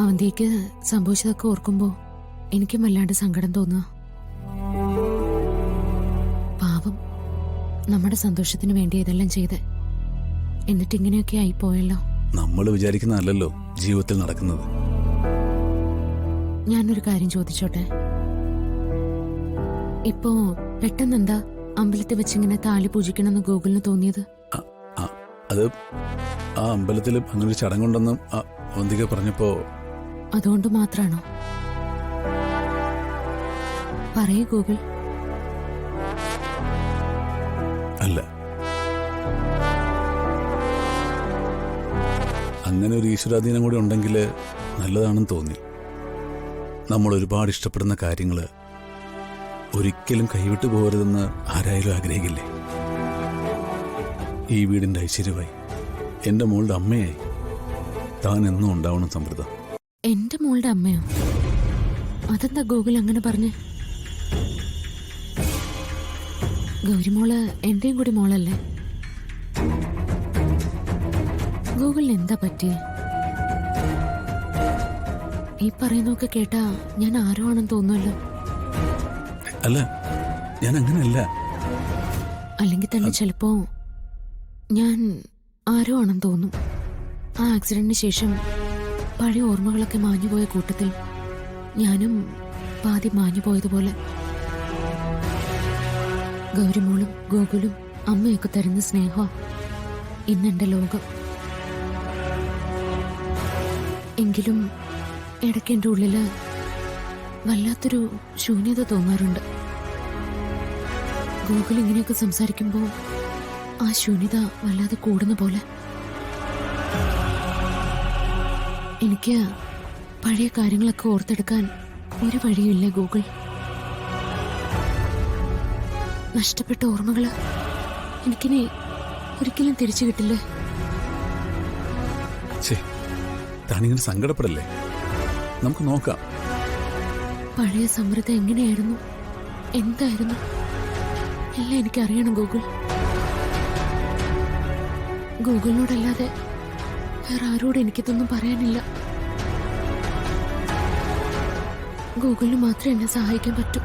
അവന്തിക്ക് സംഭവിച്ചതൊക്കെ ഓർക്കുമ്പോ എനിക്കും വല്ലാണ്ട് സങ്കടം തോന്നുക. പാവം, നമ്മുടെ സന്തോഷത്തിന് വേണ്ടി ഇതെല്ലാം ചെയ്ത് എന്നിട്ട് ഇങ്ങനെയൊക്കെ ആയി പോയല്ലോ. നമ്മൾ വിചാരിക്കുന്നതല്ലല്ലോ ജീവിതത്തിൽ നടക്കുന്നത്. ഞാനൊരു കാര്യം ചോദിച്ചോട്ടെ? ഇപ്പോ പെട്ടെന്നെന്താ അമ്പലത്തിൽ വെച്ചിങ്ങനെ താലി പൂജിക്കണമെന്ന് ഗൂഗിളിന് തോന്നിയത്? അത് ആ അമ്പലത്തിൽ അങ്ങനെ ഒരു ചടങ്ങുണ്ടെന്നും അവന്തിക പറഞ്ഞപ്പോ. അതുകൊണ്ട് മാത്രാണോ? പറയൂ ഗൂഗിൾ. അല്ല, അങ്ങനെ ഒരു ഈശ്വരാധീനം കൂടി ഉണ്ടെങ്കിൽ നല്ലതാണെന്ന് തോന്നി. നമ്മൾ ഒരുപാട് ഇഷ്ടപ്പെടുന്ന കാര്യങ്ങൾ ഒരിക്കലും കൈവിട്ടു പോകരുതെന്ന് ആരായാലും ആഗ്രഹിക്കില്ലേ? ഈ വീടിന്റെ ഐശ്വര്യമായി എന്റെ മോളുടെ അമ്മയായി താൻ എന്നും ഉണ്ടാവണം സമൃദ്ധ. എന്റെ മോളുടെ അമ്മയോ? അതെന്താ ഗൂഗിൾ അങ്ങനെ പറഞ്ഞേ? ഗൗരിമോള് എന്റെയും കൂടി മോളല്ലേ? ഗൂഗിളിന് എന്താ പറ്റിയേ? ഈ പറയുന്നൊക്കെ കേട്ടാ ഞാൻ ആരോ ആണെന്ന് തോന്നുമല്ലോ. അല്ല, ഞാൻ അങ്ങനെയല്ല. അല്ലെങ്കിൽ തന്നെ ചിലപ്പോ ഞാൻ ആരോ ആണെന്ന് തോന്നും. ആ ആക്സിഡന്റിന് ശേഷം പഴയ ഓർമ്മകളൊക്കെ മാഞ്ഞുപോയ കൂട്ടത്തിൽ ഞാനും പാതി മാഞ്ഞുപോയതുപോലെ. ഗൗരിമോളും ഗോകുലും അമ്മയൊക്കെ തരുന്ന സ്നേഹ ഇന്നെന്റെ ലോകം. എങ്കിലും ഇടയ്ക്ക് എൻ്റെ ഉള്ളില് വല്ലാത്തൊരു ശൂന്യത തോന്നാറുണ്ട്. ഗൂഗിൾ ഇങ്ങനെയൊക്കെ സംസാരിക്കുമ്പോൾ ആ ശൂന്യത വല്ലാതെ കൂടുന്ന പോലെ. എനിക്ക് പഴയ കാര്യങ്ങളൊക്കെ ഓർത്തെടുക്കാൻ ഒരു വഴിയില്ലേ ഗൂഗിൾ? നഷ്ടപ്പെട്ട ഓർമ്മകള് എനിക്കിനി ഒരിക്കലും തിരിച്ചു കിട്ടില്ലേ? താനിങ്ങനെ സങ്കടപ്പെടല്ലേ, നമുക്ക് നോക്കാം. പഴയ സമൃദ്ധ എങ്ങനെയായിരുന്നു, എന്തായിരുന്നു, എല്ലാം എനിക്കറിയണം ഗൂഗിൾ. ഗൂഗിളിനോടല്ലാതെ വേറെ ആരോടും എനിക്കിതൊന്നും പറയാനില്ല. ഗൂഗിളിന് മാത്രമേ എന്നെ സഹായിക്കാൻ പറ്റൂ.